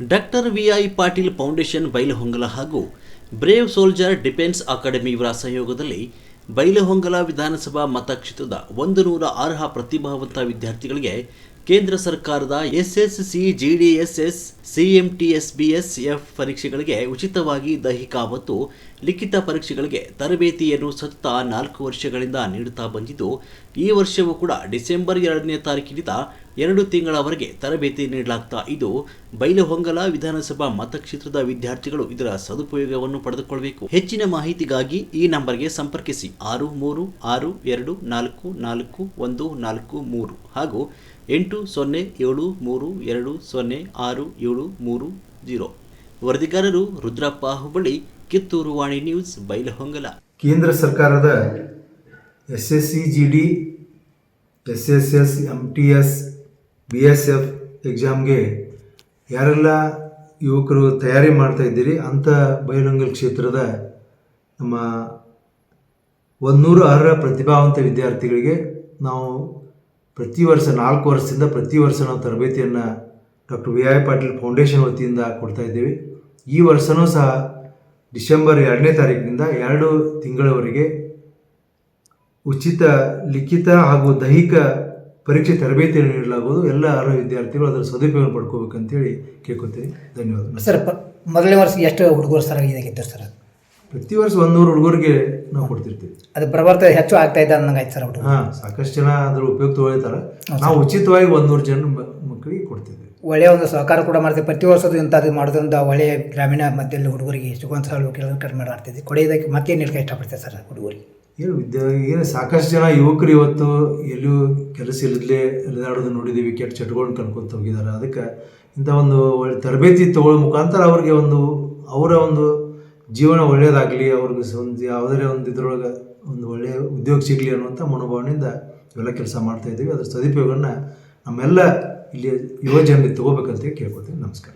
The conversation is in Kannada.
ಡಾಕ್ಟರ್ ವಿ.ಐ. ಪಾಟೀಲ್ ಫೌಂಡೇಶನ್ ಬೈಲಹೊಂಗಲ ಹಾಗೂ ಬ್ರೇವ್ ಸೋಲ್ಜರ್ ಡಿಫೆನ್ಸ್ ಅಕಾಡೆಮಿ ಇವರ ಸಹಯೋಗದಲ್ಲಿ ಬೈಲಹೊಂಗಲ ವಿಧಾನಸಭಾ ಮತಕ್ಷೇತ್ರದ 100 ಅರ್ಹ ಪ್ರತಿಭಾವಂತ ವಿದ್ಯಾರ್ಥಿಗಳಿಗೆ ಕೇಂದ್ರ ಸರ್ಕಾರದ ಎಸ್ಎಸ್ಸಿ, ಜಿಡಿಎಸ್ಎಸ್, ಸಿಎಂಟಿಎಸ್ಬಿಎಸ್ಎಫ್ ಪರೀಕ್ಷೆಗಳಿಗೆ ಉಚಿತವಾಗಿ ದೈಹಿಕ ಮತ್ತು ಲಿಖಿತ ಪರೀಕ್ಷೆಗಳಿಗೆ ತರಬೇತಿಯನ್ನು ಸತತ 4 ವರ್ಷಗಳಿಂದ ನೀಡುತ್ತಾ ಬಂದಿದ್ದು, ಈ ವರ್ಷವೂ ಕೂಡ ಡಿಸೆಂಬರ್ 2ನೇ ತಾರೀಕಿನಿಂದ 2 ತಿಂಗಳವರೆಗೆ ತರಬೇತಿ ನೀಡಲಾಗ್ತಾ ಇದ್ದು, ಬೈಲಹೊಂಗಲ ವಿಧಾನಸಭಾ ಮತಕ್ಷೇತ್ರದ ವಿದ್ಯಾರ್ಥಿಗಳು ಇದರ ಸದುಪಯೋಗವನ್ನು ಪಡೆದುಕೊಳ್ಳಬೇಕು. ಹೆಚ್ಚಿನ ಮಾಹಿತಿಗಾಗಿ ಈ ನಂಬರ್ಗೆ ಸಂಪರ್ಕಿಸಿ 6364444143 ಹಾಗೂ 8073206730. ವರದಿಗಾರರು ರುದ್ರಪ್ಪ ಹುಬ್ಬಳ್ಳಿ, ಕಿತ್ತೂರು ವಾಣಿ ನ್ಯೂಸ್, ಬೈಲಹೊಂಗಲ. ಕೇಂದ್ರ ಸರ್ಕಾರದ ಎಸ್ಎಸ್ಸಿ, ಜಿಡಿ, ಎಸ್ಎಸ್ಎಸ್, ಎಂಟಿಎಸ್, ಬಿಎಸ್ಎಫ್ ಎಕ್ಸಾಮ್ಗೆ ಯಾರೆಲ್ಲ ಯುವಕರು ತಯಾರಿ ಮಾಡ್ತಾ ಇದ್ದೀರಿ ಅಂಥ ಬೈಲಹೊಂಗಲ ಕ್ಷೇತ್ರದ ನಮ್ಮ 100 ಅರ್ಹ ಪ್ರತಿಭಾವಂತ ವಿದ್ಯಾರ್ಥಿಗಳಿಗೆ ನಾವು ಪ್ರತಿ ವರ್ಷ 4 ವರ್ಷದಿಂದ ಪ್ರತಿ ವರ್ಷ ನಾವು ತರಬೇತಿಯನ್ನು ಡಾಕ್ಟರ್ ವಿ.ಐ. ಪಾಟೀಲ್ ಫೌಂಡೇಶನ್ ವತಿಯಿಂದ ಕೊಡ್ತಾ ಇದ್ದೀವಿ. ಈ ವರ್ಷವೂ ಸಹ ಡಿಸೆಂಬರ್ 2ನೇ ತಾರೀಕಿನಿಂದ 2 ತಿಂಗಳವರೆಗೆ ಉಚಿತ ಲಿಖಿತ ಹಾಗೂ ದೈಹಿಕ ಪರೀಕ್ಷೆ ತರಬೇತಿಯನ್ನು ನೀಡಲಾಗುವುದು. ಎಲ್ಲ ಅರ್ಹ ವಿದ್ಯಾರ್ಥಿಗಳು ಅದರ ಸದುಪಯೋಗ ಪಡ್ಕೋಬೇಕಂತೇಳಿ ಕೇಳ್ಕೊತೀವಿ. ಧನ್ಯವಾದ ಸರ್. ಮೊದಲನೇ ವರ್ಷ ಎಷ್ಟು ಹುಡುಗರು ಸರ್ ಇದಾಗಿತ್ತು ಸರ್? ಪ್ರತಿ ವರ್ಷ 100 ಹುಡುಗರಿಗೆ ನಾವು ಕೊಡ್ತಿರ್ತೀವಿ. ಅದು ಪ್ರವರ್ತ ಹೆಚ್ಚು ಆಗ್ತಾ ಇದೆ ಅನ್ನಂಗೆ ಆಯ್ತು ಸರ್. ಹಾಂ, ಸಾಕಷ್ಟು ಜನ ಅದ್ರ ಉಪಯೋಗ ತೊಗೊಳ್ತಾರೆ. ನಾವು ಉಚಿತವಾಗಿ 100 ಜನ ಮಕ್ಕಳಿಗೆ ಕೊಡ್ತಿದ್ವಿ. ಒಳ್ಳೆಯ ಒಂದು ಸಹಕಾರ ಕೂಡ ಮಾಡ್ತೀವಿ. ಪ್ರತಿ ವರ್ಷದ ಇಂಥದ್ದು ಮಾಡೋದ್ರಿಂದ ಒಳ್ಳೆಯ ಗ್ರಾಮೀಣ ಮಧ್ಯದಲ್ಲಿ ಹುಡುಗರಿಗೆ ಸಿಗುವಂಥ ಕೆಲವು ಕಡಿಮೆ ಮಾಡ್ತಿದ್ವಿ. ಕೊಡೋದಕ್ಕೆ ಮತ್ತೇನು ಹೇಳಕ್ಕೆ ಇಷ್ಟಪಡ್ತೇವೆ ಸರ್ ಹುಡುಗರಿಗೆ? ಏನು ಸಾಕಷ್ಟು ಜನ ಯುವಕರು ಇವತ್ತು ಎಲ್ಲೂ ಕೆಲಸ ಇಲ್ಲದೆ ಎಳೆದಾಡೋದು ನೋಡಿದ್ದೀವಿ. ಕೆಟ್ಟ ಚಟಗಳನ್ನು ಕಲ್ಕೊಂತ ಹೋಗಿದ್ದಾರೆ. ಅದಕ್ಕೆ ಇಂಥ ಒಂದು ಒಳ್ಳೆ ತರಬೇತಿ ತಗೊಳ್ಳೋ ಮುಖಾಂತರ ಅವ್ರಿಗೆ ಅವರ ಒಂದು ಜೀವನ ಒಳ್ಳೆಯದಾಗಲಿ, ಅವ್ರಿಗೆ ಒಂದು ಯಾವುದೇ ಒಂದು ಇದರೊಳಗೆ ಒಂದು ಒಳ್ಳೆಯ ಉದ್ಯೋಗ ಸಿಗಲಿ ಅನ್ನುವಂಥ ಮನೋಭಾವನೆಯಿಂದ ಇವೆಲ್ಲ ಕೆಲಸ ಮಾಡ್ತಾಯಿದ್ದೀವಿ. ಅದರ ಸದುಪಯೋಗವನ್ನು ನಮ್ಮೆಲ್ಲ ಇಲ್ಲಿ ಯುವ ಜನರಿಗೆ ತಗೋಬೇಕಂತ ಕೇಳ್ಕೊತೀವಿ. ನಮಸ್ಕಾರ.